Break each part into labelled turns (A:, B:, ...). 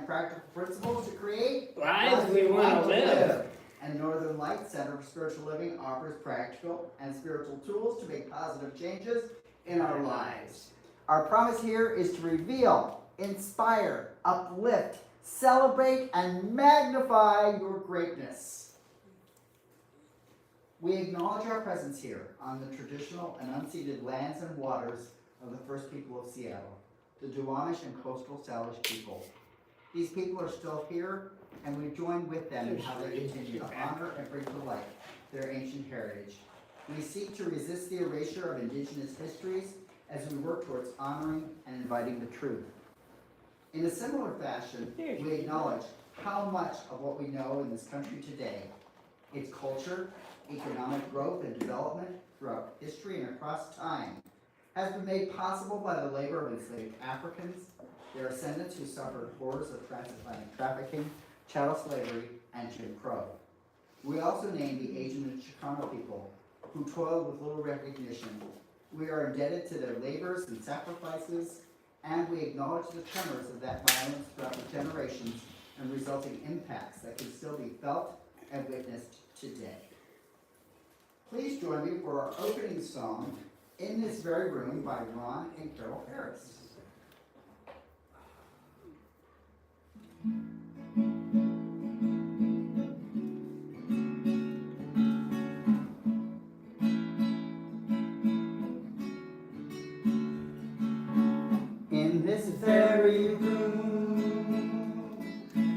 A: and practical principles to create
B: lives we want to live.
A: And Northern Light Center for Spiritual Living offers practical and spiritual tools to make positive changes in our lives. Our promise here is to reveal, inspire, uplift, celebrate, and magnify your greatness. We acknowledge our presence here on the traditional and unceded lands and waters of the first people of Seattle, the Duwamish and Coastal Salish people. These people are still here, and we join with them in how they continue to honor and bring to light their ancient heritage. We seek to resist the erasure of Indigenous histories as we work towards honoring and inviting the truth. In a similar fashion, we acknowledge how much of what we know in this country today, its culture, economic growth and development throughout history and across time, has been made possible by the labor of enslaved Africans, their ascendants who suffered horrors of transatlantic trafficking, chattel slavery, and Jim Crow. We also name the Asian and Chicano people who toiled with little recognition. We are indebted to their labors and sacrifices, and we acknowledge the tremors of that violence throughout the generations and resulting impacts that can still be felt and witnessed today. Please join me for our opening song, In This Very Room, by Ron and Carol Harris. In this very room,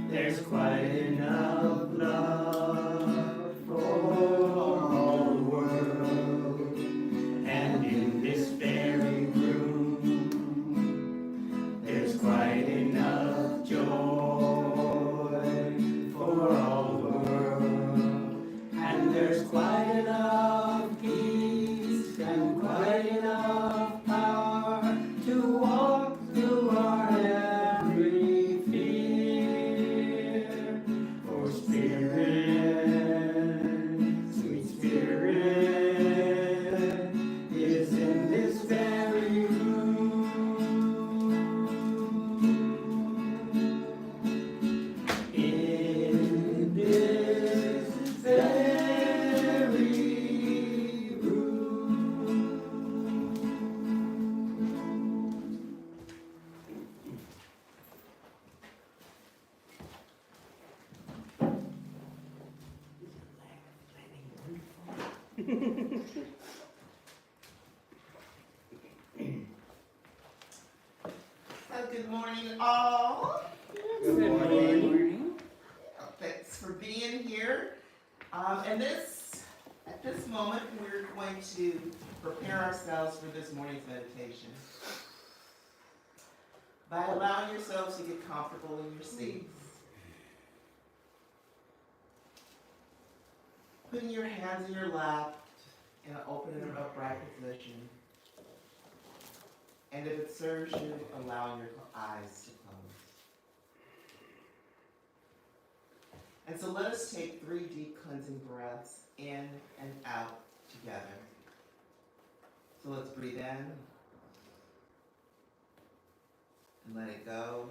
A: there's quite enough love for all the world. And in this very room, there's quite enough joy for all the world. And there's quite enough peace and quite enough power to walk through our every fear. For Spirit, sweet Spirit, is in this very room. In this very room.
C: Good morning, all.
B: Good morning.
C: Thanks for being here. At this moment, we're going to prepare ourselves for this morning's meditation by allowing yourselves to get comfortable in your seats. Putting your hands in your lap in an open and upright position. And if it serves you, allowing your eyes to close. And so let us take 3 deep cleansing breaths in and out together. So let's breathe in and let it go.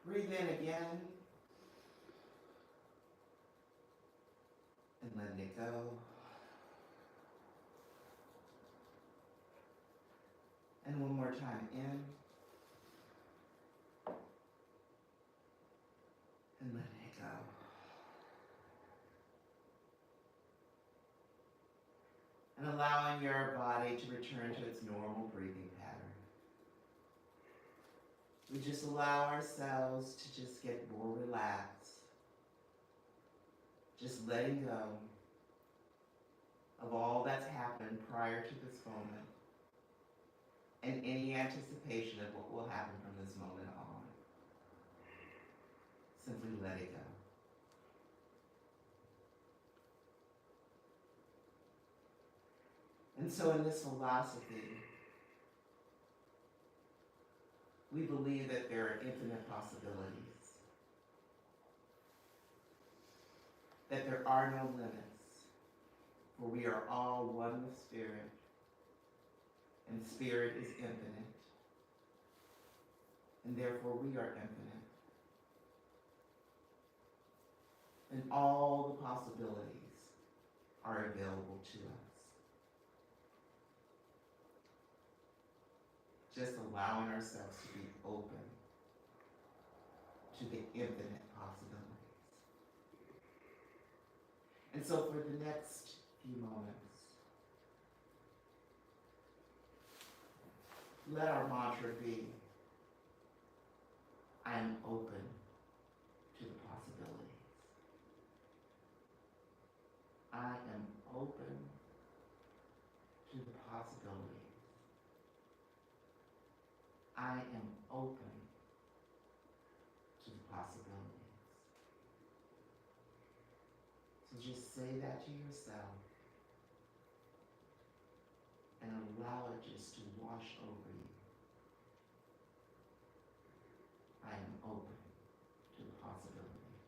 C: Breathe in again and let it go. And one more time, in and let it go. And allowing your body to return to its normal breathing pattern. We just allow ourselves to just get more relaxed. Just letting go of all that's happened prior to this moment. And any anticipation of what will happen from this moment on. Simply let it go. And so in this philosophy, we believe that there are infinite possibilities. That there are no limits, for we are all one with Spirit. And Spirit is infinite. and therefore we are infinite. And all the possibilities are available to us. Just allowing ourselves to be open to the infinite possibilities. And so for the next few moments, let our mantra be, I am open to the possibilities. I am open to the possibilities. I am open to the possibilities. So just say that to yourself and allow it just to wash over you. I am open to the possibilities.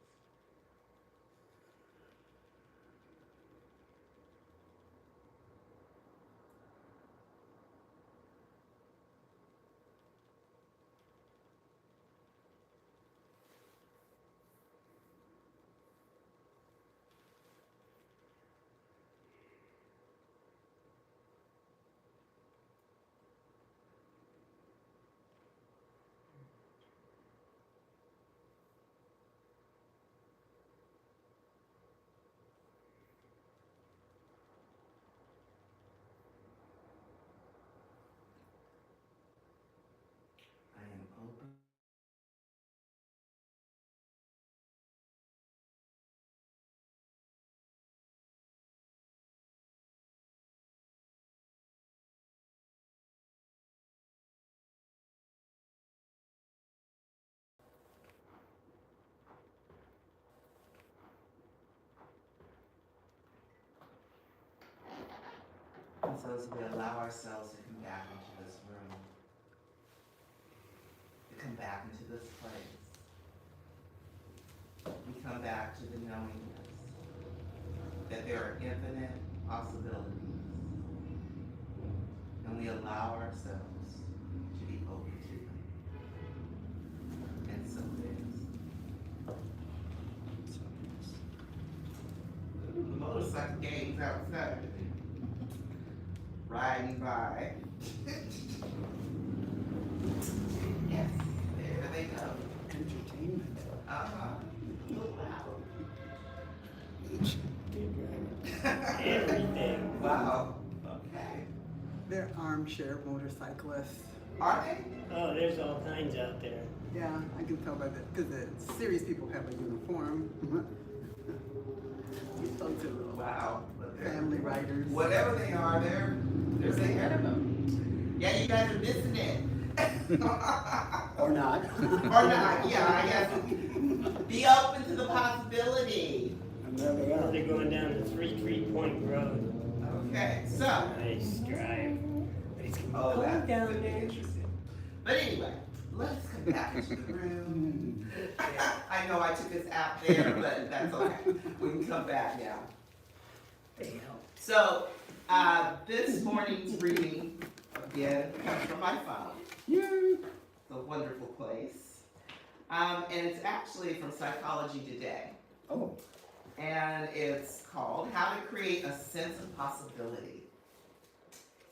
C: I am open. And so as we allow ourselves to come back into this room, to come back into this place, we come back to the knowingness that there are infinite possibilities, and we allow ourselves to be open to them. And so it is. Motorcycle gangs outside. Riding by. Yes, there they go.
D: Entertainment.
C: Uh-huh. Wow.
B: Everything.
C: Wow. Okay.
D: They're armchair motorcyclists.
C: Are they?
B: Oh, there's all kinds out there.
D: Yeah, I can tell by the, because the serious people have a uniform. We talk to the
C: Wow. But they're-
D: family riders.
C: Whatever they are, they're ahead of them. Yeah, you guys are missing it.
D: Or not.
C: Or not, yeah, I guess. Be open to the possibility.
D: And there they
B: Oh,
D: are.
B: they're going down the 3 Point Road.
C: Okay, so.
B: Nice drive.
C: Oh,
B: Go
C: that's
B: down
C: gonna be
B: there.
C: interesting. But anyway, let's come back into the room. I know I took us out there, but that's okay. We can come back now. So, this morning's reading, again, comes from my phone. It's a wonderful place. And it's actually from Psychology Today.
D: Oh.
C: And it's called How to Create a Sense of Possibility.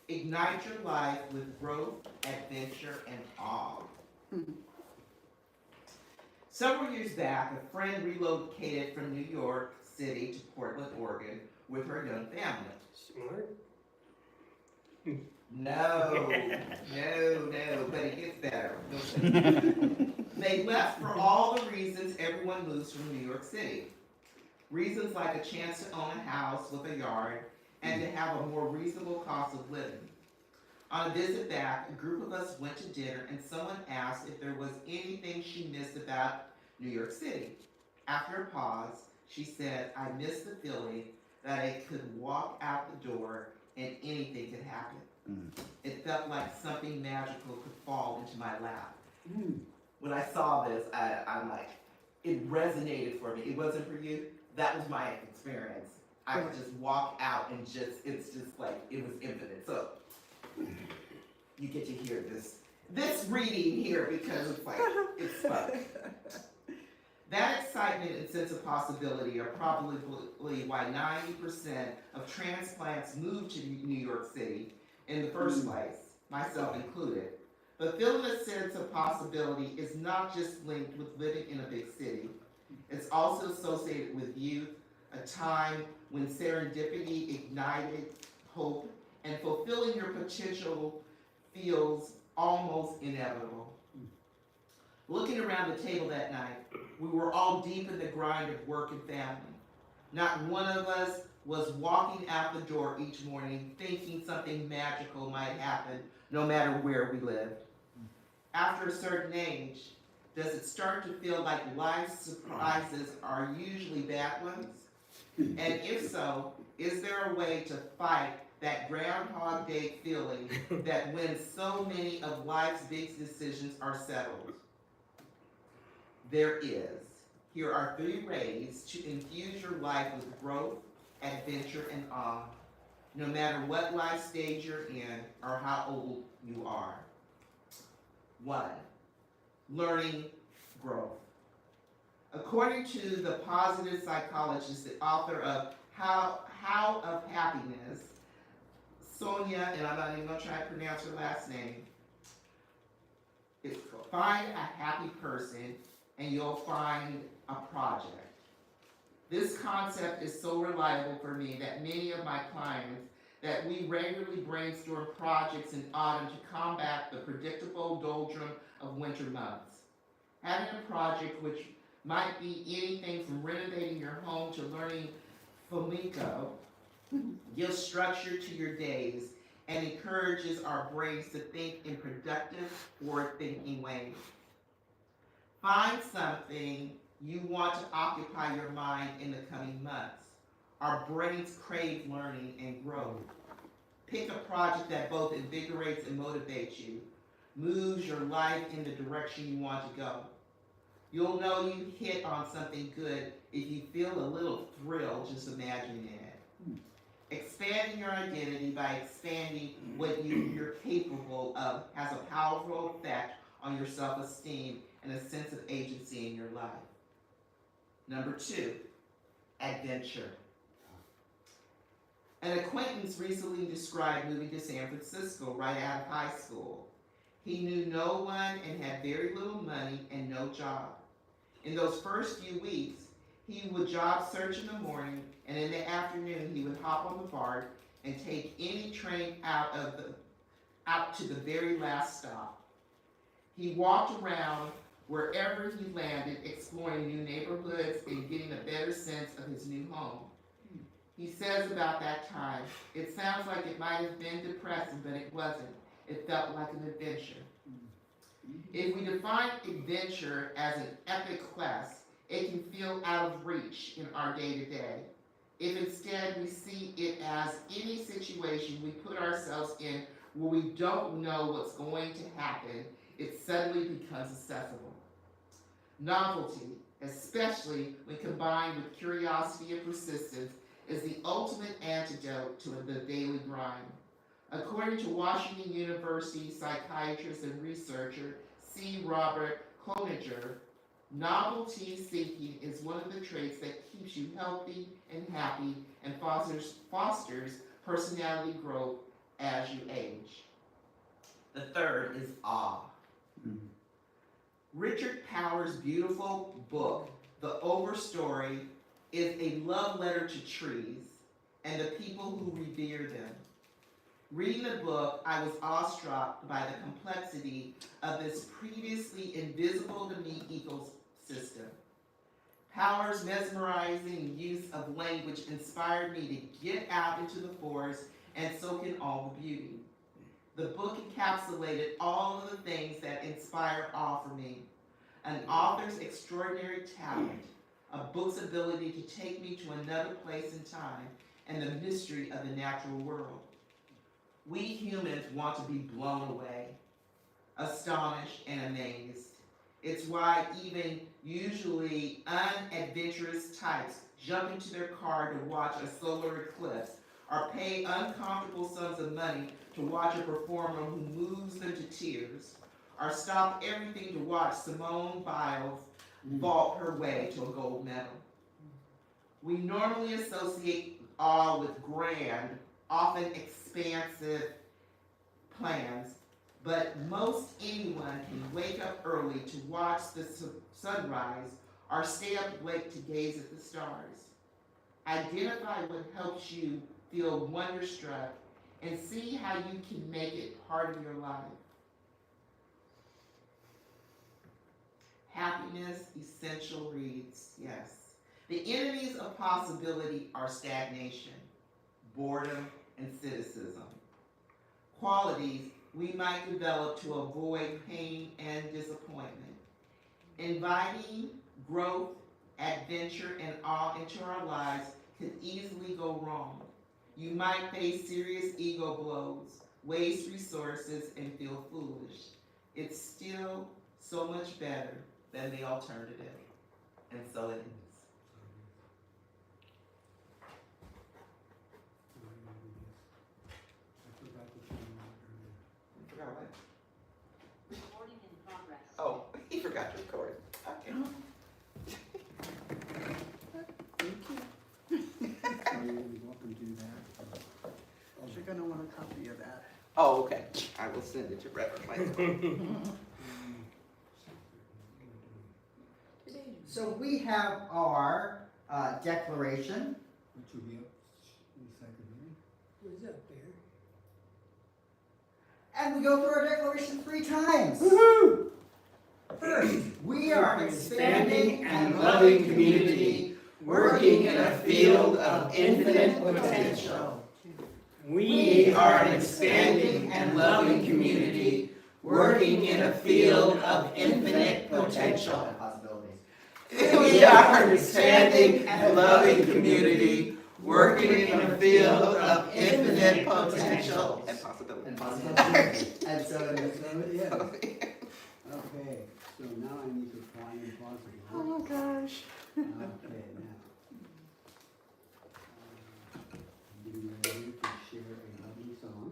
C: Ignite your life with growth, adventure, and awe. Several years back, a friend relocated from New York City to Portland, Oregon with her young family.
B: Smart.
C: No, but it gets better. They left for all the reasons everyone moves from New York City. Reasons like a chance to own a house with a yard and to have a more reasonable cost of living. On a visit back, a group of us went to dinner and someone asked if there was anything she missed about New York City. After a pause, she said, I miss the feeling that I could walk out the door and anything could happen. It felt like something magical could fall into my lap. When I saw this, I'm like, it resonated for me. It wasn't for you. That was my experience. I could just walk out and it's just like, it was infinite. So, you get to hear this this reading here because it's like, it's fun. That excitement and sense of possibility are probably why 90% of transplants move to New York City in the first place, myself included. But feeling a sense of possibility is not just linked with living in a big city. It's also associated with youth, a time when serendipity ignited hope, and fulfilling your potential feels almost inevitable. Looking around the table that night, we were all deep in the grind of work and family. Not one of us was walking out the door each morning thinking something magical might happen no matter where we lived. After a certain age, does it start to feel like life's surprises are usually bad ones? And if so, is there a way to fight that Groundhog Day feeling that when so many of life's big decisions are settled? There is. Here are 3 ways to infuse your life with growth, adventure, and awe, no matter what life stage you're in or how old you are. 1, learning growth. According to the positive psychologist, the author of How of Happiness, Sonia, and I'm not even going to try to pronounce her last name, it's find a happy person and you'll find a project. This concept is so reliable for me that many of my clients that we regularly brainstorm projects in autumn to combat the predictable doldrum of winter months. Having a project which might be anything from renovating your home to learning flamenco gives structure to your days and encourages our brains to think in productive, forward-thinking ways. Find something you want to occupy your mind in the coming months. Our brains crave learning and growth. Pick a project that both invigorates and motivates you, moves your life in the direction you want to go. You'll know you hit on something good if you feel a little thrill just imagining it. Expanding your identity by expanding what you're capable of has a powerful effect on your self-esteem and a sense of agency in your life. Number 2, adventure. An acquaintance recently described moving to San Francisco right out of high school. He knew no one and had very little money and no job. In those first few weeks, he would job search in the morning, and in the afternoon he would hop on the BART and take any train out to the very last stop. He walked around wherever he landed, exploring new neighborhoods and getting a better sense of his new home. He says about that time, it sounds like it might have been depressing, but it wasn't. It felt like an adventure. If we define adventure as an epic quest, it can feel out of reach in our day-to-day. If instead we see it as any situation we put ourselves in where we don't know what's going to happen, it suddenly becomes accessible. Novelty, especially when combined with curiosity and persistence, is the ultimate antidote to the daily grind. According to Washington University psychiatrist and researcher C. Robert Cloninger, novelty seeking is one of the traits that keeps you healthy and happy and fosters personality growth as you age. The third is awe. Richard Powers' beautiful book, The Overstory, is a love letter to trees and the people who revere them. Reading the book, I was awestruck by the complexity of this previously invisible to me ecosystem. Powers' mesmerizing use of language inspired me to get out into the forest and soak in all the beauty. The book encapsulated all of the things that inspire awe for me: an author's extraordinary talent, a book's ability to take me to another place in time, and the mystery of the natural world. We humans want to be blown away, astonished, and amazed. It's why even usually unadventurous types jump into their car to watch a solar eclipse or pay uncomfortable sums of money to watch a performer who moves them to tears, or stop everything to watch Simone Biles vault her way to a gold medal. We normally associate awe with grand, often expansive plans, but most anyone can wake up early to watch the sunrise or stay up late to gaze at the stars. Identify what helps you feel wonderstruck and see how you can make it part of your life. Happiness Essential reads, yes. The enemies of possibility are stagnation, boredom, and cynicism. Qualities we might develop to avoid pain and disappointment. Inviting growth, adventure, and awe into our lives could easily go wrong. You might face serious ego blows, waste resources, and feel foolish. It's still so much better than the alternative. And so it is. You forgot what?
E: Recording in progress.
C: Oh, he forgot to record. Okay.
F: You're welcome to do that.
D: You're gonna want a copy of that.
C: Oh, okay. I will send it to Reverend Michael.
A: So we have our declaration.
F: Which will be up in a second,
B: What's up there?
A: And we go through our declaration 3 times. First, we are an expanding and loving community working in a field of infinite potential.
B: We
A: are an expanding and loving community working in a field of infinite potential.
C: We are an expanding and loving community working in a field of infinite potential and possibility.
A: And so it is.
F: So it is. Okay, so now I need to find the positive.
D: Oh gosh.
F: Okay, now. Getting ready to share a lovely song.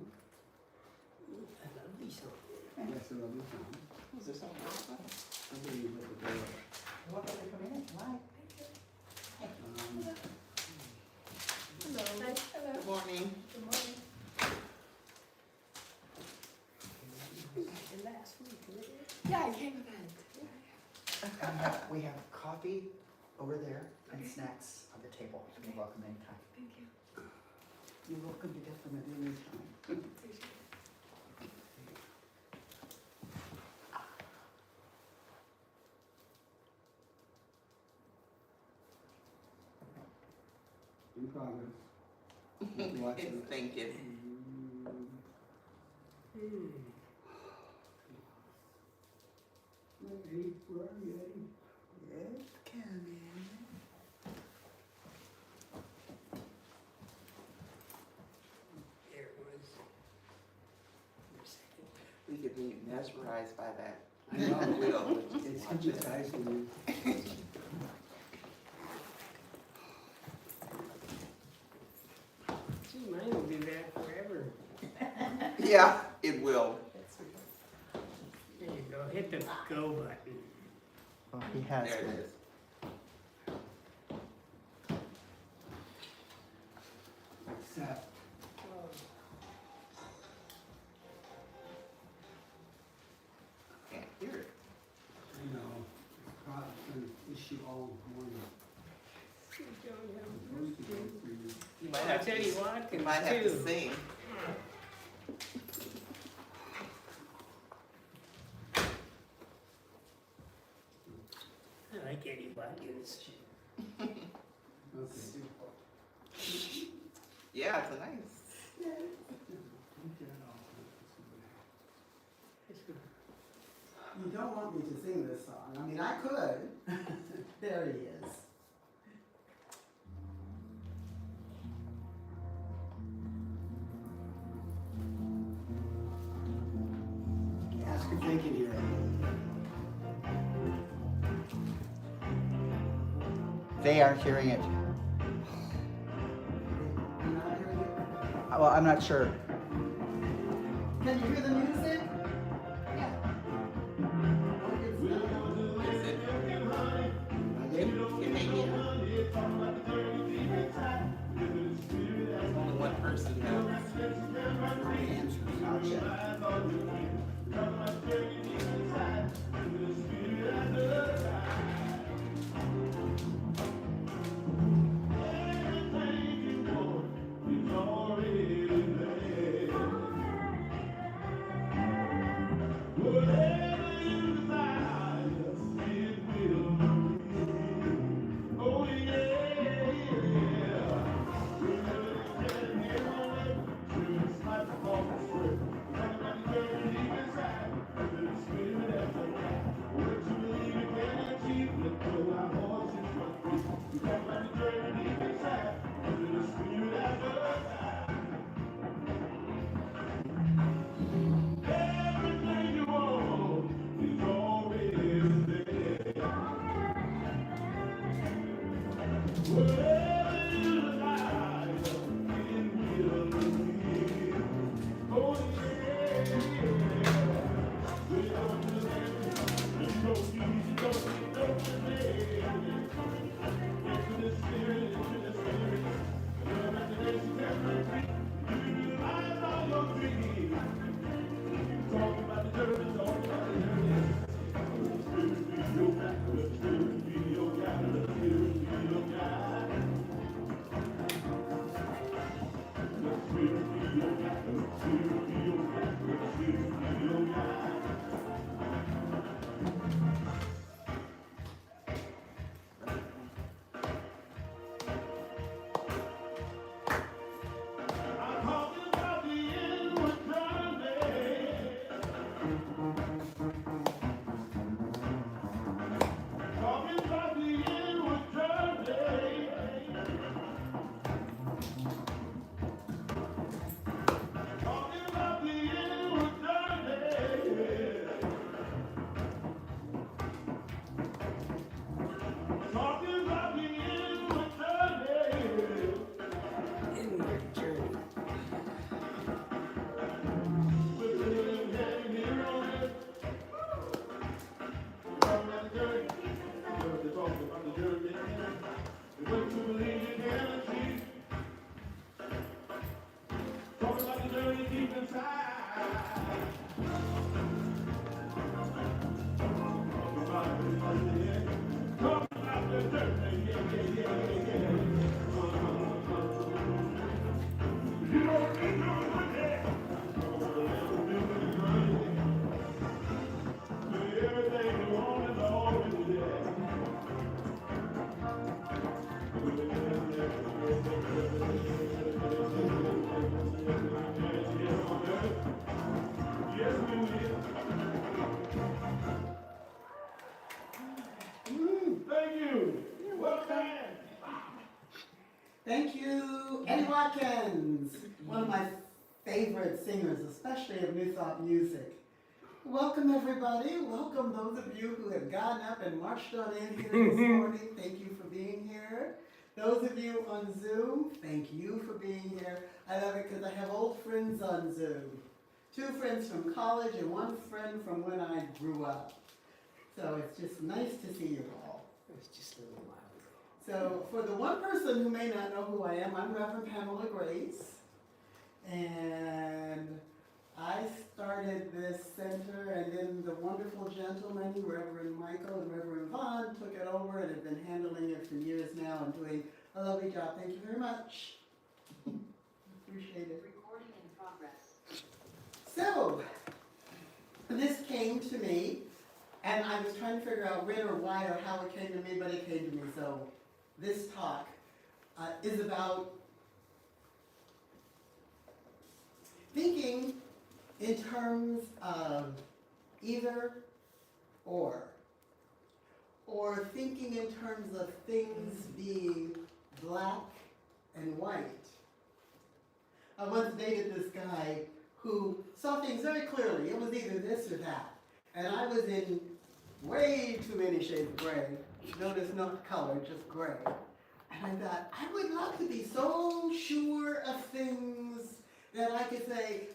B: A lovely song.
F: That's a lovely song.
C: Is there something else?
F: I believe that the door.
C: Good morning.
B: Last week, wasn't it?
E: Yeah, I came
A: We have coffee over there and snacks on the table. You're welcome anytime.
E: Thank you.
A: You're welcome to get them at any time.
F: In progress. Watch
C: It's
F: it.
C: thinking.
F: Ready? Where are you, Eddie?
D: Yes, can.
B: There it was.
C: We could be mesmerized by that.
F: I know.
C: Will.
F: It's
C: Watch it.
F: hypnotizing.
B: Gee, mine will be back forever.
C: Yeah, it will.
B: There you go. Hit the go button.
A: Well, he has
C: There it
A: been.
C: is.
F: Accept.
C: Can't hear it.
F: I know. It's probably an issue all morning. Supposed to go through.
C: You might
B: I
C: have
B: tell
C: to,
B: you what,
C: you might have to
B: too.
C: sing.
B: I like Eddie Watkins.
F: Okay.
C: Yeah, it's a nice.
A: You don't want me to sing this song. I mean, I could. There he is.
F: Ask if they can hear it.
A: They aren't hearing it.
D: You're not hearing it?
A: Well, I'm not sure. Can you hear the music?
E: Yeah.
G: Watkins, one of my favorite singers, especially of New Thought music. Welcome everybody, welcome those of you who have gotten up and marched on in here this morning, thank you for being here. Those of you on Zoom, thank you for being here. I love it because I have old friends on Zoom. 2 friends from college and 1 friend from when I grew up. So it's just nice to see you all.
B: It was just a little while ago.
G: So for the one person who may not know who I am, I'm Reverend Pamelagrace. And I started this center, and then the wonderful gentleman, Reverend Michael and Reverend Vaughn, took it over and have been handling it for years now and doing a lovely job. Thank you very much. Appreciate it.
E: Recording in progress.
G: So, this came to me, and I was trying to figure out when or why or how it came to me, but it came to me. So, this talk is about thinking in terms of either or thinking in terms of things being black and white. I once dated this guy who saw things very clearly. It was either this or that. And I was in way too many shades of gray. Notice not color, just gray. And I thought, I would love to be so sure of things that I could say,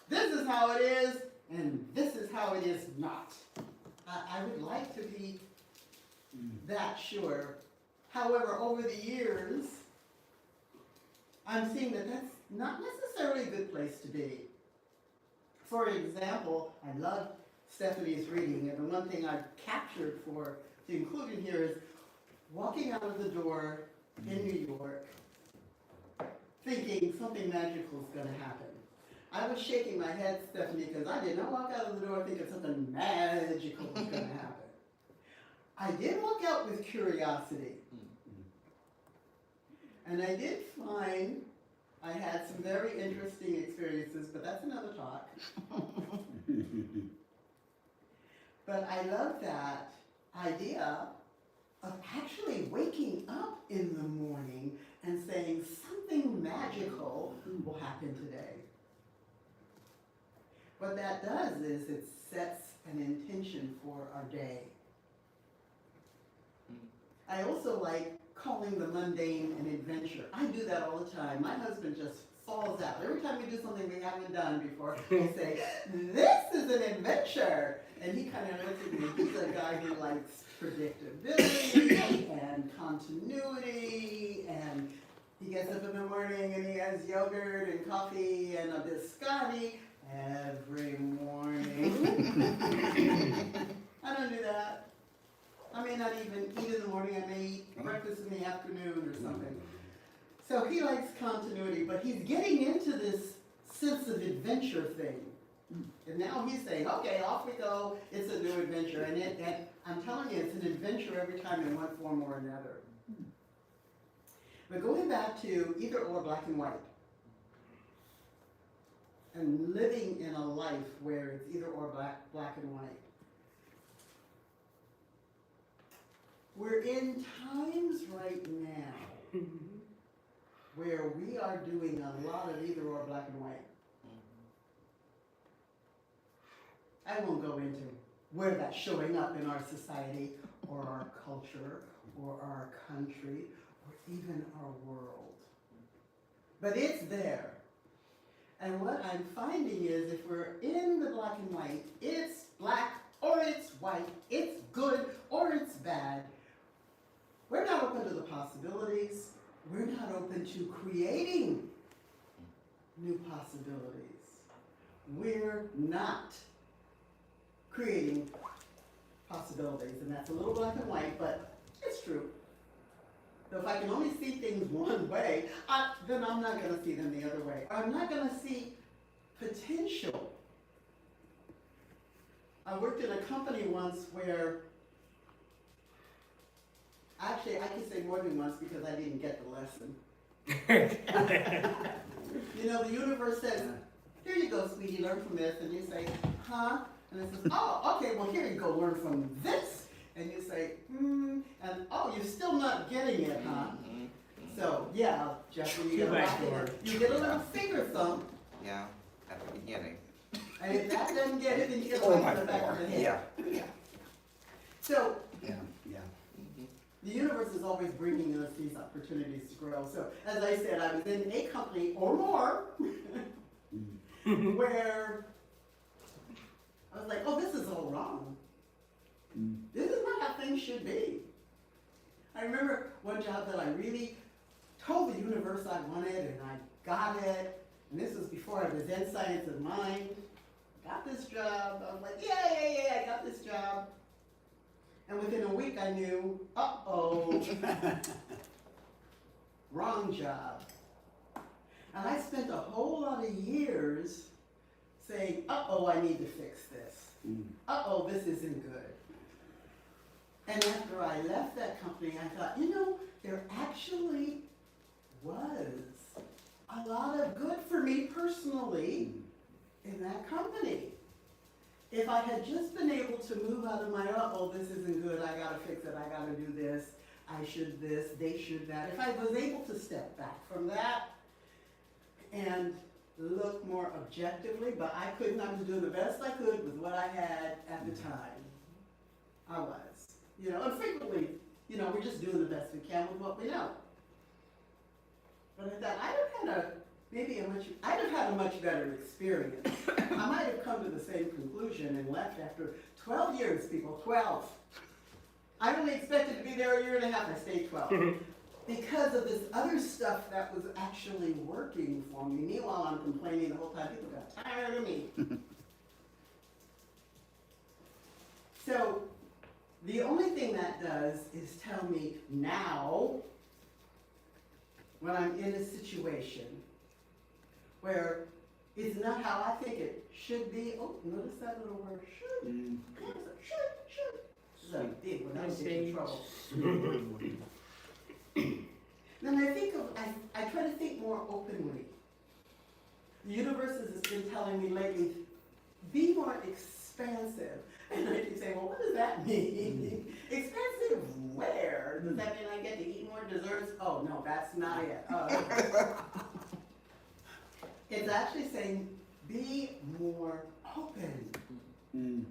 G: this is how it is, and this is how it is not. I would like to be that sure. However, over the years, I'm seeing that that's not necessarily a good place to be. For example, I love Stephanie's reading, and the one thing I've captured to include in here is walking out of the door in New York, thinking something magical is going to happen. I was shaking my head, Stephanie, because I did not walk out of the door thinking something magical was going to happen. I did walk out with curiosity. And I did find I had some very interesting experiences, but that's another talk. But I love that idea of actually waking up in the morning and saying something magical will happen today. What that does is it sets an intention for our day. I also like calling the mundane an adventure. I do that all the time. My husband just falls out. Every time we do something we haven't done before, I say, this is an adventure. And he kind of looks at me. He's a guy who likes predictability and continuity, and he gets up in the morning and he has yogurt and coffee and a biscotti every morning. I don't do that. I may not even eat in the morning. I may eat breakfast in the afternoon or something. So he likes continuity, but he's getting into this sense of adventure thing. And now he's saying, okay, off we go. It's a new adventure. And I'm telling you, it's an adventure every time in one form or another. But going back to either or, black and white, and living in a life where it's either or, black and white. We're in times right now where we are doing a lot of either or, black and white. I won't go into where that's showing up in our society or our culture or our country or even our world. But it's there. And what I'm finding is if we're in the black and white, it's black or it's white, it's good or it's bad. We're not open to the possibilities. We're not open to creating new possibilities. We're not creating possibilities, and that's a little black and white, but it's true. So if I can only see things one way, then I'm not going to see them the other way. I'm not going to see potential. I worked in a company once where, actually I can say more than once because I didn't get the lesson. You know, the universe says, here you go, sweetie, learn from this, and you say, huh? And it says, oh, okay, well, here you go, learn from this. And you say, and oh, you're still not getting it, huh? So, yeah, Jeffrey, you get a
B: Two by
G: lot
B: four.
G: you get a little finger thump,
C: Yeah, at the beginning.
G: and if that doesn't get it, then you get
F: Oh,
G: right
F: my
G: to the back of the head.
C: Yeah.
G: So,
F: Yeah, yeah.
G: the universe is always bringing us these opportunities to grow. So, as I said, I was in a company or more where I was like, oh, this is all wrong. This is not how things should be. I remember one job that I really told the universe I wanted, and I got it. And this was before I was in science of mind. Got this job. I was like, yay, I got this job. And within a week I knew, uh-oh, wrong job. And I spent a whole lot of years saying, uh-oh, I need to fix this. Uh-oh, this isn't good. And after I left that company, I thought, you know, there actually was a lot of good for me personally in that company. If I had just been able to move out of my, uh-oh, this isn't good, I gotta fix it, I gotta do this, I should this, they should that. If I was able to step back from that and look more objectively, but I couldn't, I was doing the best I could with what I had at the time. I was. You know, and frequently, you know, we're just doing the best we can with what we know. But I thought, I'd have had a much better experience. I might have come to the same conclusion and left after 12 years, people, 12. I only expected to be there a year and a half, I stayed 12. Because of this other stuff that was actually working for me. Meanwhile, I'm complaining the whole time, people got tired of me. So, the only thing that does is tell me now, when I'm in a situation where it's not how I think it should be. Oh, notice that little word, should. Should. This is a big one, I'll get in trouble. Then I try to think more openly. The universe has been telling me lately, be more expansive. And I keep saying, well, what does that mean? Expensive where? Does that mean I get to eat more desserts? Oh, no, that's not it. It's actually saying, be more open.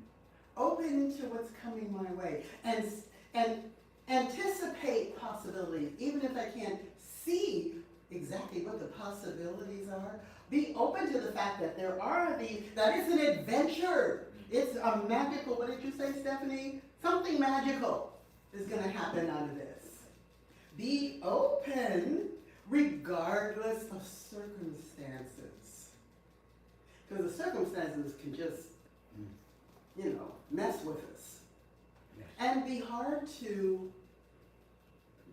G: Open to what's coming my way. And anticipate possibilities. Even if I can't see exactly what the possibilities are, be open to the fact that there are these, that it's an adventure. It's a magical, what did you say, Stephanie? Something magical is going to happen out of this. Be open regardless of circumstances. Because the circumstances can just, you know, mess with us. Yes. And be hard to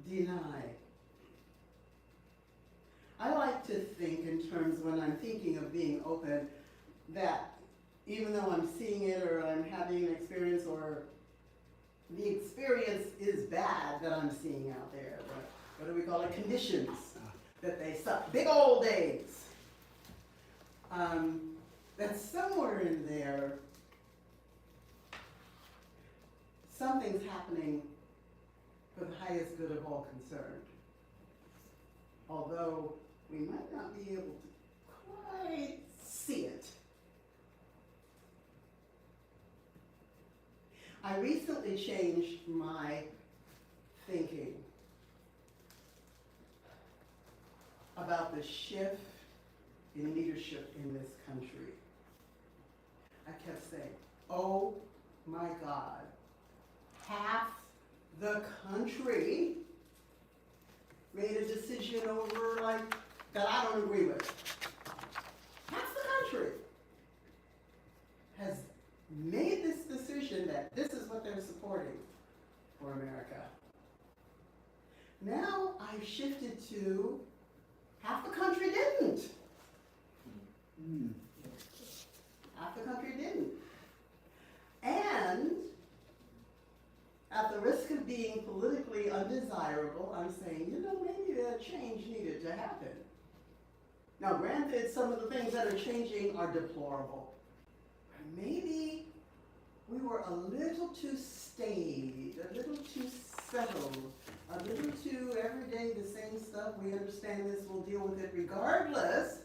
G: deny. I like to think in terms, when I'm thinking of being open, that even though I'm seeing it or I'm having an experience or the experience is bad that I'm seeing out there, what do we call it, conditions that they suck, big old days, that somewhere in there, something's happening for the highest good of all concerned. Although we might not be able to quite see it. I recently changed my thinking about the shift in leadership in this country. I kept saying, oh my God, half the country made a decision over, like, that I don't agree with. Half the country has made this decision that this is what they're supporting for America. Now I've shifted to half the country didn't. Half the country didn't. And at the risk of being politically undesirable, I'm saying, you know, maybe that change needed to happen. Now, granted, some of the things that are changing are deplorable. Maybe we were a little too staid, a little too settled, a little too everyday the same stuff. We understand this, we'll deal with it regardless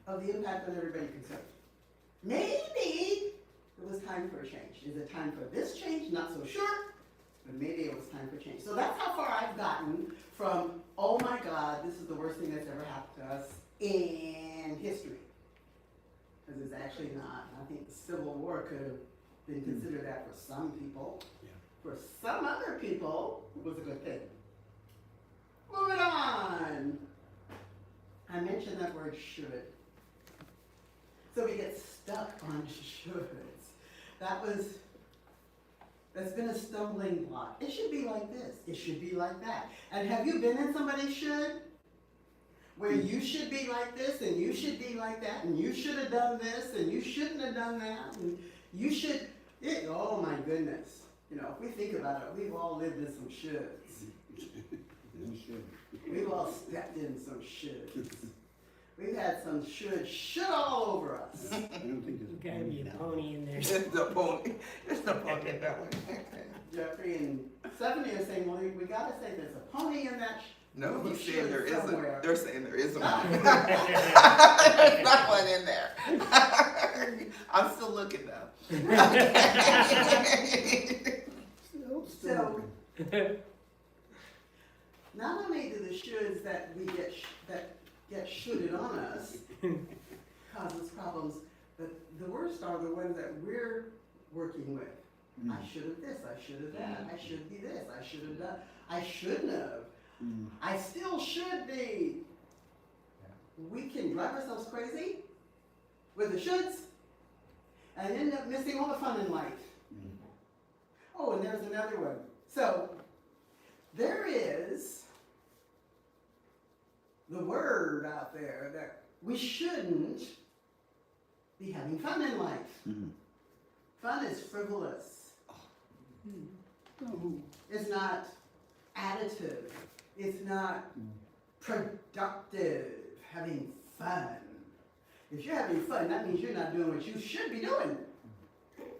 G: of the impact on everybody concerned. Maybe it was time for a change. Is it time for this change? Not so sure, but maybe it was time for change. So that's how far I've gotten from, oh my God, this is the worst thing that's ever happened to us in history. Because it's actually not. I think the Civil War could have been considered that for some people.
F: Yeah.
G: For some other people, it was a good thing. Moving on. I mentioned that word should. So we get stuck on shoulds. That's been a stumbling block. It should be like this. It should be like that. And have you been in somebody's should? Where you should be like this, and you should be like that, and you should have done this, and you shouldn't have done that, and you should, oh my goodness. You know, if we think about it, we've all lived in some shoulds.
F: No should.
G: We've all stepped in some shoulds. We've had some should all over us.
F: I don't think there's a
B: Gotta be a pony in there.
C: There's the pony. There's the pony in that one.
G: Jeffrey and Stephanie are saying, well, we gotta say there's a pony in that.
C: No, he's
G: should
C: saying there isn't.
G: somewhere.
C: They're saying there isn't one. There's not one in there. I'm still looking though.
G: So, not only do the shoulds that we get shoulded on us cause us problems, but the worst are the ones that we're working with. I should have this, I should have that, I should be this, I should have done, I shouldn't have. I still should be. We can drive ourselves crazy with the shoulds and end up missing all the fun in life. Oh, and there's another one. So, there is the word out there that we shouldn't be having fun in life. Fun is frivolous. It's not additive. It's not productive. Having fun. If you're having fun, that means you're not doing what you should be doing.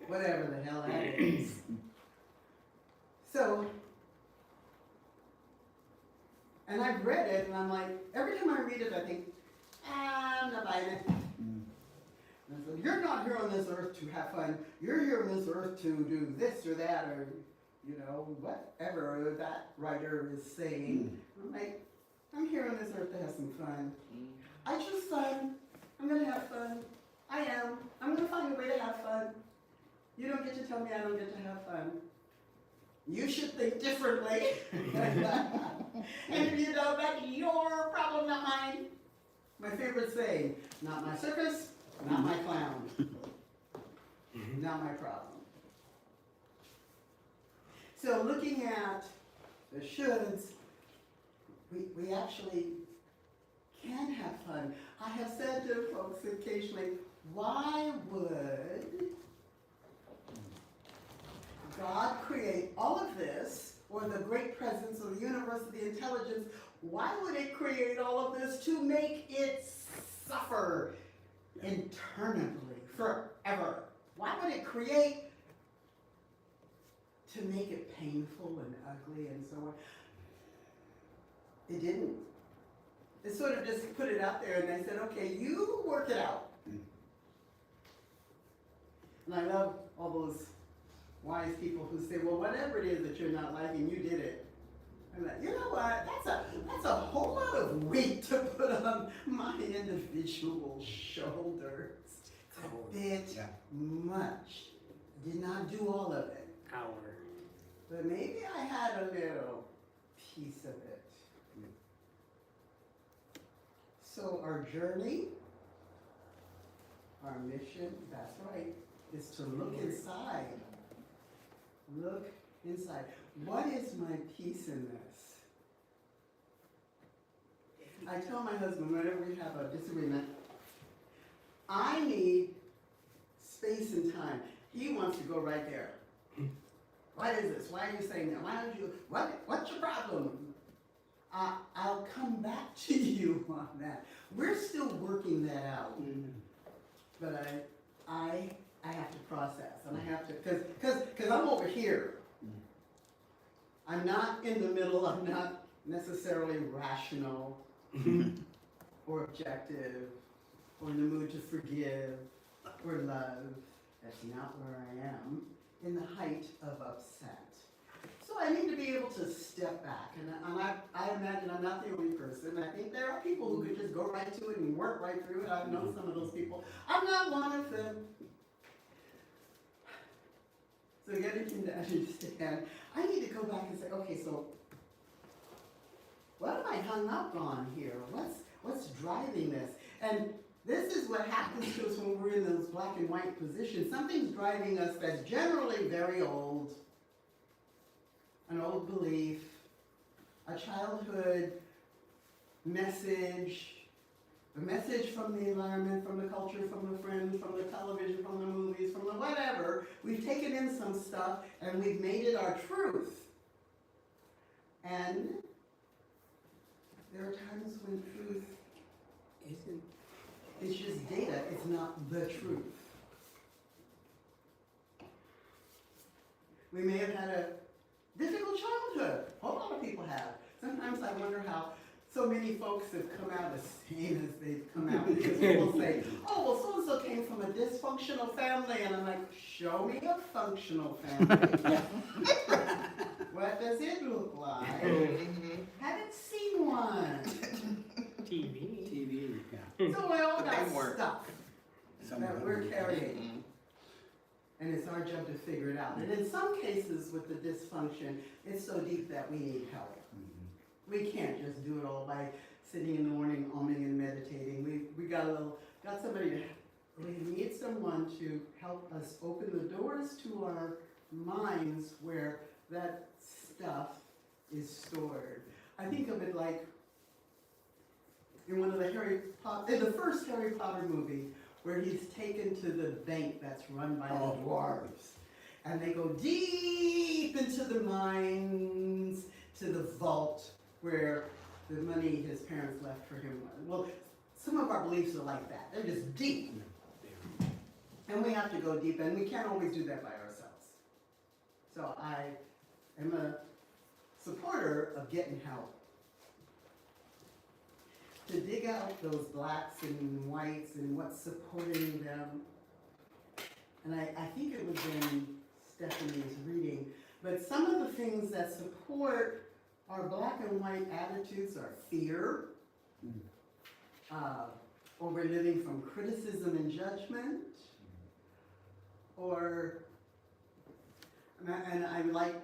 G: Whatever the hell that is. So, and I've read it, and I'm like, every time I read it, I think, I'm not buying it. And so, you're not here on this earth to have fun. You're here on this earth to do this or that, or, you know, whatever that writer is saying. I'm like, I'm here on this earth to have some fun. I choose fun. I'm going to have fun. I am. I'm going to find a way to have fun. You don't get to tell me I don't get to have fun. You should think differently. And if you don't, that's your problem, not mine. My favorite saying, not my circus, not my clown. Not my problem. So looking at the shoulds, we actually can have fun. I have said to folks occasionally, why would God create all of this, or the great presence of the universe, of the intelligence, why would it create all of this to make it suffer interminably, forever? Why would it create to make it painful and ugly and so on? It didn't. It sort of just put it out there and they said, okay, you work it out. And I love all those wise people who say, well, whatever it is that you're not liking, you did it. I'm like, you know what? That's a whole lot of weight to put on my individual shoulders. It's a bit much. I did not do all of it. But maybe I had a little piece of it. So our journey, our mission, that's right, is to look inside. Look inside. What is my piece in this? I tell my husband whenever we have a disagreement, I need space and time. He wants to go right there. What is this? Why are you saying that? Why don't you, what's your problem? I'll come back to you on that. We're still working that out. But I have to process, and I have to, cause I'm over here. I'm not in the middle, I'm not necessarily rational or objective or in the mood to forgive or love. That's not where I am in the height of upset. So I need to be able to step back, and I imagine I'm not the only person. I think there are people who could just go right to it and work right through it. I've known some of those people. I'm not one of them. So getting to understand, I need to go back and say, okay, so what am I hung up on here? What's driving this? And this is what happens to us when we're in those black and white positions. Something's driving us that's generally very old. An old belief, a childhood message, a message from the environment, from the culture, from the friends, from the television, from the movies, from the whatever. We've taken in some stuff and we've made it our truth. And there are times when truth it's just data, it's not the truth. We may have had a difficult childhood. A whole lot of people have. Sometimes I wonder how so many folks have come out the same as they've come out. Because people say, oh, well, so-and-so came from a dysfunctional family. And I'm like, show me a functional family. What does it look like? Haven't seen one.
B: TV.
F: yeah.
G: So we all
C: But
G: got
C: they work.
G: stuff
F: Some
G: that
F: of
G: we're
F: them-
G: carrying. And it's our job to figure it out. And in some cases with the dysfunction, it's so deep that we need help.
F: Mhm.
G: We can't just do it all by sitting in the morning, umming and meditating. We got somebody to, we need someone to help us open the doors to our minds where that stuff is stored. I think of it like in one of the in the first Harry Potter movie, where he's taken to the bank that's run by the dwarves. And they go deep into the mines, to the vault where the money his parents left for him. Well, some of our beliefs are like that. They're just deep. And we have to go deep, and we can't always do that by ourselves. So I am a supporter of getting help. To dig out those blacks and whites and what's supporting them. And I think it was in Stephanie's reading, but some of the things that support our black and white attitudes are fear, or we're living from criticism and judgment, or, and I like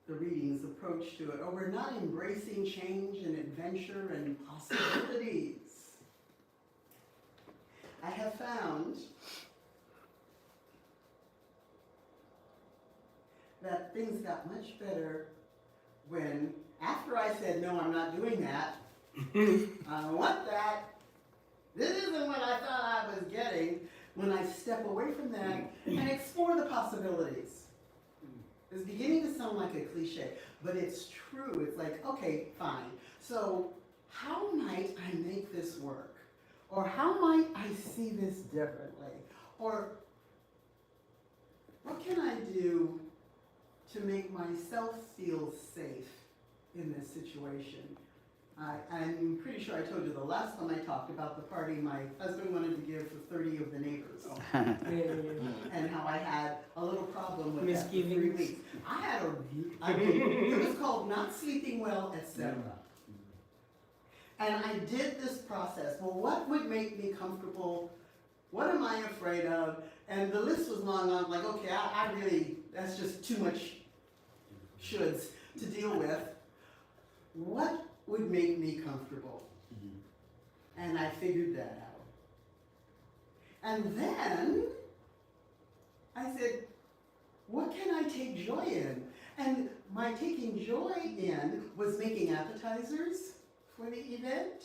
G: the reading's approach to it, or we're not embracing change and adventure and possibilities. I have found that things got much better when, after I said, no, I'm not doing that, I don't want that, this isn't what I thought I was getting, when I step away from that and explore the possibilities. It's beginning to sound like a cliche, but it's true. It's like, okay, fine. So how might I make this work? Or how might I see this differently? Or what can I do to make myself feel safe in this situation? I'm pretty sure I told you the last time I talked about the party my husband wanted to give for 30 of the neighbors. And how I had a little problem with that for 3
B: Misgivings.
G: weeks. It was called not sleeping well, etc. And I did this process. Well, what would make me comfortable? What am I afraid of? And the list was long. I'm like, okay, I really, that's just too much shoulds to deal with. What would make me comfortable? And I figured that out. And then I said, what can I take joy in? And my taking joy in was making appetizers for the event.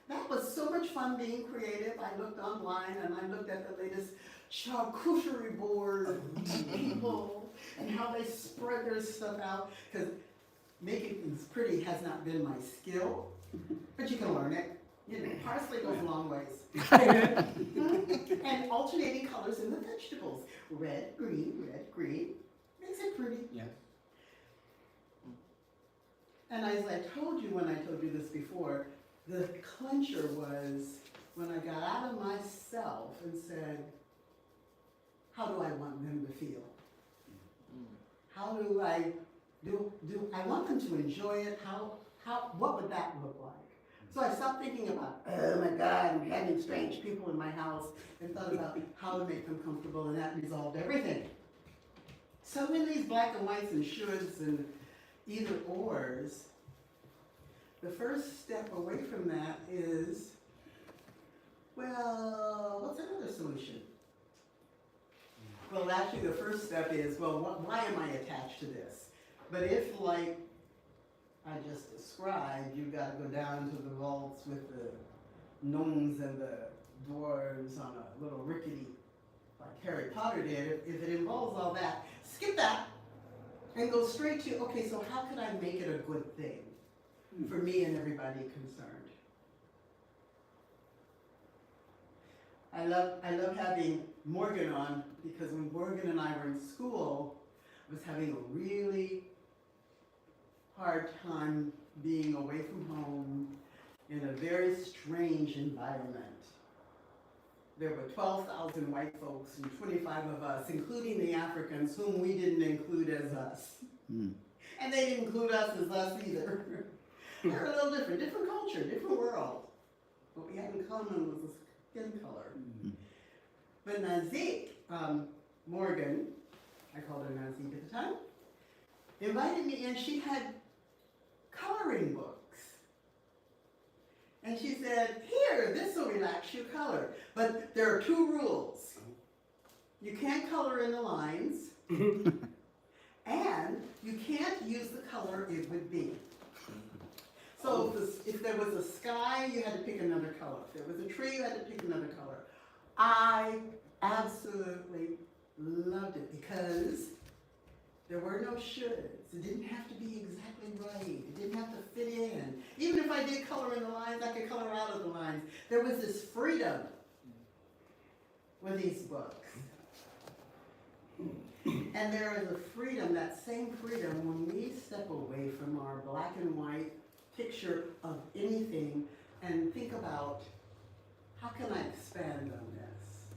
G: That was so much fun being creative. I looked online and I looked at the latest charcuterie board people and how they spread their stuff out. Because making things pretty has not been my skill, but you can learn it. You know, parsley goes a long ways. And alternating colors in the vegetables. Red, green, makes it pretty.
F: Yes.
G: And as I told you when I told you this before, the clincher was when I got out of myself and said, how do I want them to feel? How do I I want them to enjoy it? What would that look like? So I stopped thinking about, oh my God, I'm having strange people in my house, and thought about how to make them comfortable, and that resolved everything. So in these black and whites and shoulds and either ors, the first step away from that is, well, what's another solution? Well, actually, the first step is, well, why am I attached to this? But if, like I just described, you've got to go down to the vaults with the gnomes and the dwarves on a little rickety, like Harry Potter did, if it involves all that, skip that and go straight to, okay, so how could I make it a good thing for me and everybody concerned? I love having Morgan on, because when Morgan and I were in school, I was having a really hard time being away from home in a very strange environment. There were 12,000 white folks and 25 of us, including the Africans, whom we didn't include as us. And they didn't include us as us either. They're a little different culture, different world. What we had in common was the skin color. But Nazik, Morgan, I called her Nazik at the time, invited me in. She had coloring books. And she said, here, this will relax you color. But there are 2 rules. You can't color in the lines, and you can't use the color it would be. So if there was a sky, you had to pick another color. If there was a tree, you had to pick another color. I absolutely loved it because there were no shoulds. It didn't have to be exactly right. It didn't have to fit in. Even if I did color in the lines, I could color out of the lines. There was this freedom with these books. And there is a freedom, that same freedom, when we step away from our black and white picture of anything and think about, how can I expand on this?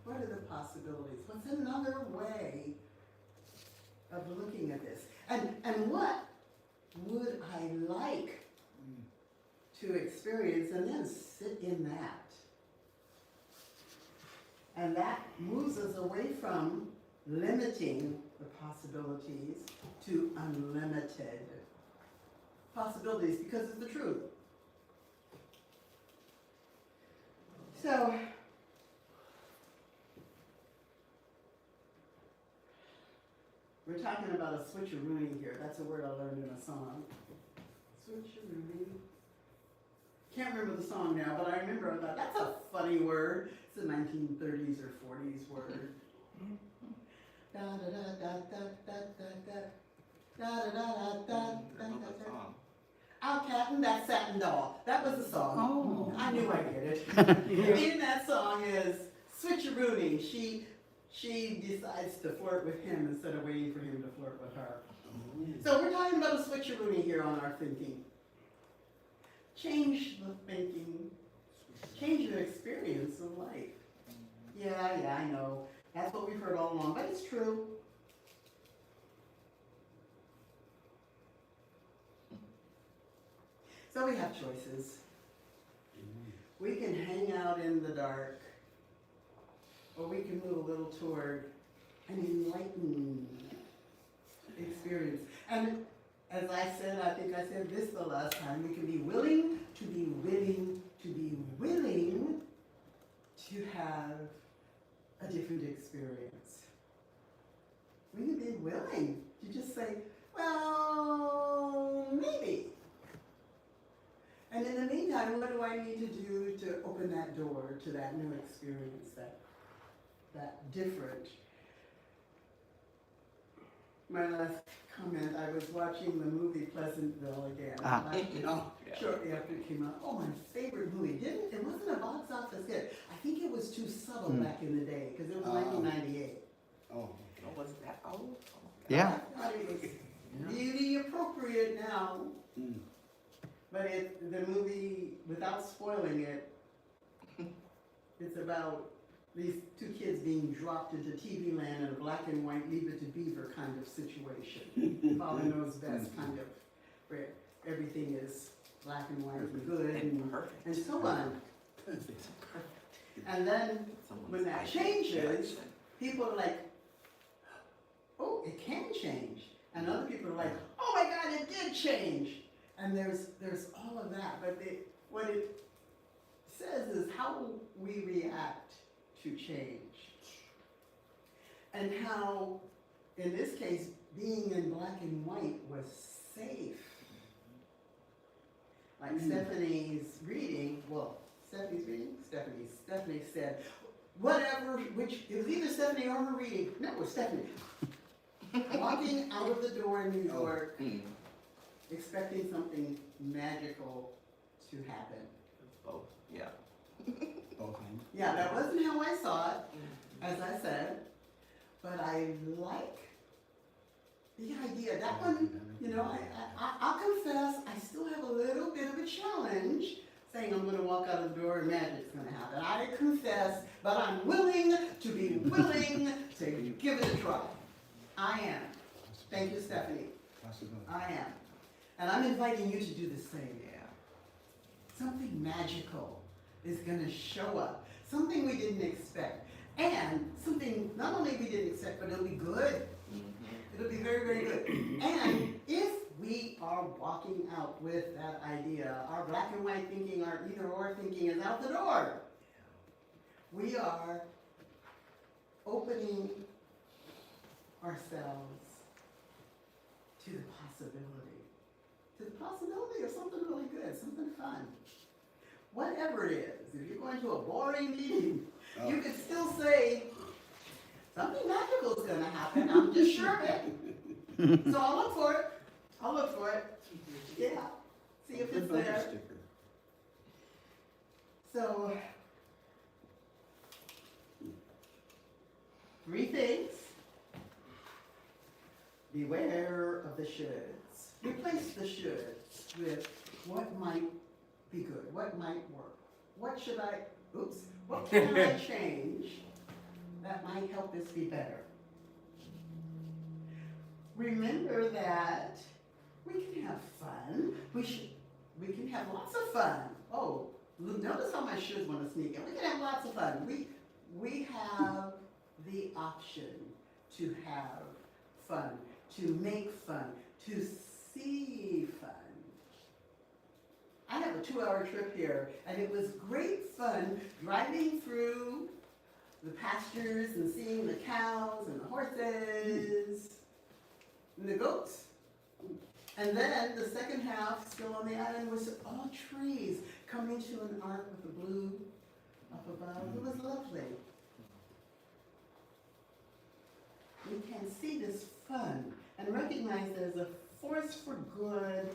G: What are the possibilities? What's another way of looking at this? And what would I like to experience, and then sit in that? And that moves us away from limiting the possibilities to unlimited possibilities, because it's the truth. So, we're talking about a switcheroonie here. That's a word I learned in a song. Switcheroonie. Can't remember the song now, but I remember I thought, that's a funny word. It's a 1930s or 40s word. Da da da da da da da da da da da da da. Out catting that satin doll. That was the song.
B: Oh.
G: I knew I'd get it. In that song is switcheroonie. She decides to flirt with him instead of waiting for him to flirt with her. So we're talking about a switcheroonie here on our thinking. Change the thinking. Change your experience of life. Yeah, I know. That's what we've heard all along, but it's true. So we have choices. We can hang out in the dark, or we can move a little toward an enlightened experience. And as I said, I think I said this the last time, we can be willing to be willing to be willing to have a different experience. We can be willing to just say, well, maybe. And in the meantime, what do I need to do to open that door to that new experience, that different? My last comment, I was watching the movie Pleasantville again.
C: Yeah.
G: shortly after it came out. Oh, my favorite movie. It wasn't a box office hit. I think it was too subtle back in the day, because it was 1998.
F: Oh,
C: Oh, was it that old?
A: Yeah.
G: I thought it was really appropriate now.
F: Mm.
G: But the movie, without spoiling it, it's about these two kids being dropped into TV land in a black and white Leave It to Beaver kind of situation. Father knows best kind of, where everything is black and white and good and so on.
F: perfect.
G: And then when that changes, people are like, oh, it can change. And other people are like, oh my God, it did change. And there's all of that. But what it says is how we react to change. And how, in this case, being in black and white was safe. Like Stephanie's reading, Stephanie said, whatever, which, it was either Stephanie or her reading, no, it was Stephanie. Walking out of the door in New York, expecting something magical to happen.
C: Both, yeah.
F: Okay.
G: Yeah, that wasn't how I saw it, as I said, but I like the idea. That one, you know, I'll confess, I still have a little bit of a challenge saying I'm going to walk out of the door and magic's going to happen. I confess, but I'm willing to be willing to give it a try. I am. Thank you, Stephanie.
F: Possibility.
G: I am. And I'm inviting you to do the same.
C: Yeah.
G: Something magical is going to show up. Something we didn't expect. And something not only we didn't expect, but it'll be good. It'll be very, very good. And if we are walking out with that idea, our black and white thinking, our either or thinking is out the door. We are opening ourselves to the possibility of something really good, something fun. Whatever it is, if you're going to a boring meeting, you could still say, something magical is going to happen, I'm just sure of it. So I'll look for it. Yeah, see if it's
F: Bumper
G: there.
F: sticker.
G: So, 3 things. Beware of the shoulds. Replace the shoulds with what might be good, what might work. What can I change that might help this be better? Remember that we can have fun. We can have lots of fun. Oh, notice how my shoulds want to sneak in. We can have lots of fun. We have the option to have fun, to make fun, to see fun. I have a 2-hour trip here, and it was great fun driving through the pastures and seeing the cows and the horses and the goats. And then the second half, still on the island, was all trees coming to an arc with the blue up above. It was lovely. We can see this fun and recognize there's a force for good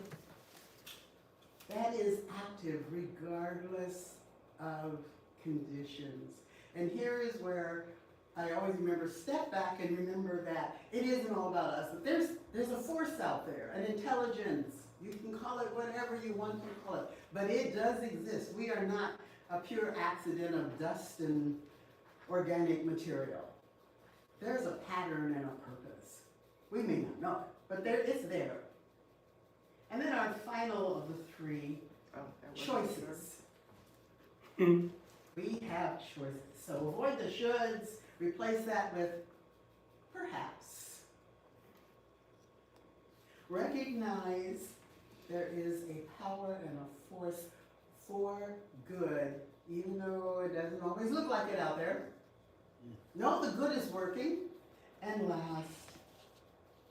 G: that is active regardless of conditions. And here is where I always remember, step back and remember that it isn't all about us. That there's a force out there, an intelligence. You can call it whatever you want to call it, but it does exist. We are not a pure accident of dust and organic material. There's a pattern and a purpose. We may not know it, but it's there. And then our final of the 3, choices. We have choices. So avoid the shoulds, replace that with perhaps. Recognize there is a power and a force for good, even though it doesn't always look like it out there. No, the good is working. And last,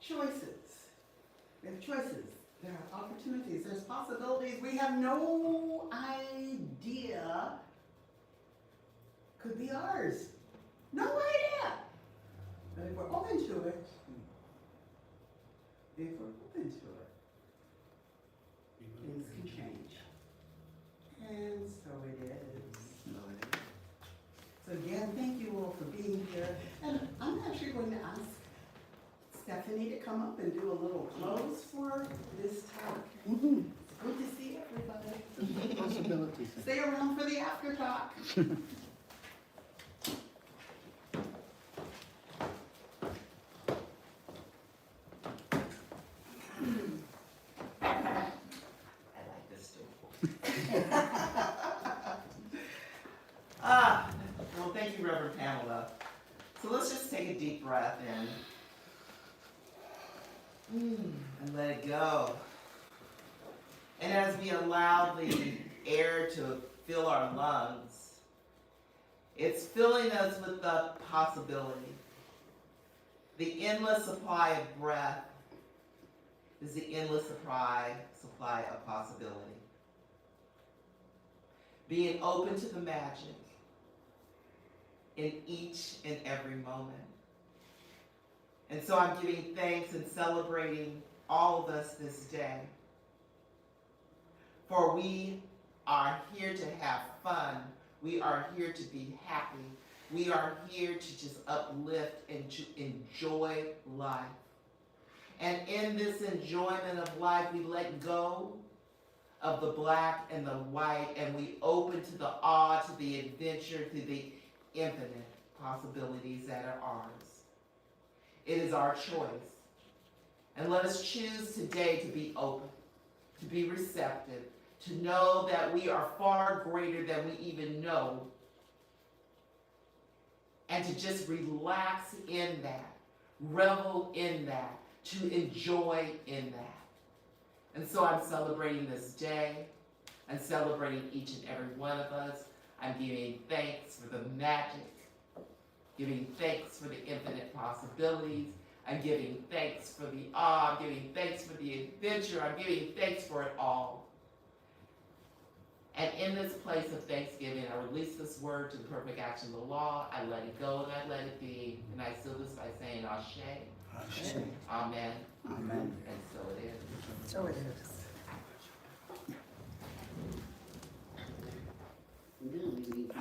G: choices. We have choices. There are opportunities. There's possibilities. We have no idea could be ours. No idea. But if we're open to it, things can change. And so it is. So again, thank you all for being here. And I'm actually going to ask Stephanie to come up and do a little close for this talk. It's good to see everybody.
F: Possibilities.
G: Stay around for the after talk.
C: I like this too. Well, thank you, Reverend Pamela. So let's just take a deep breath in. And let it go. And as we allow the air to fill our lungs, it's filling us with the possibility. The endless supply of breath is the endless supply of possibility. Being open to the magic in each and every moment. And so I'm giving thanks and celebrating all of us this day. For we are here to have fun. We are here to be happy. We are here to just uplift and to enjoy life. And in this enjoyment of life, we let go of the black and the white, and we open to the awe, to the adventure, to the infinite possibilities that are ours. It is our choice. And let us choose today to be open, to be receptive, to know that we are far greater than we even know, and to just relax in that, revel in that, to enjoy in that. And so I'm celebrating this day. I'm celebrating each and every one of us. I'm giving thanks for the magic, giving thanks for the infinite possibilities. I'm giving thanks for the awe. I'm giving thanks for the adventure. I'm giving thanks for it all. And in this place of thanksgiving, I release this word to the perfect action of the law. I let it go and I let it be. And I seal this by saying Ashe.
F: Ashe.
C: Amen.
F: Amen.
C: And so it is.
G: So it is.
F: Really need to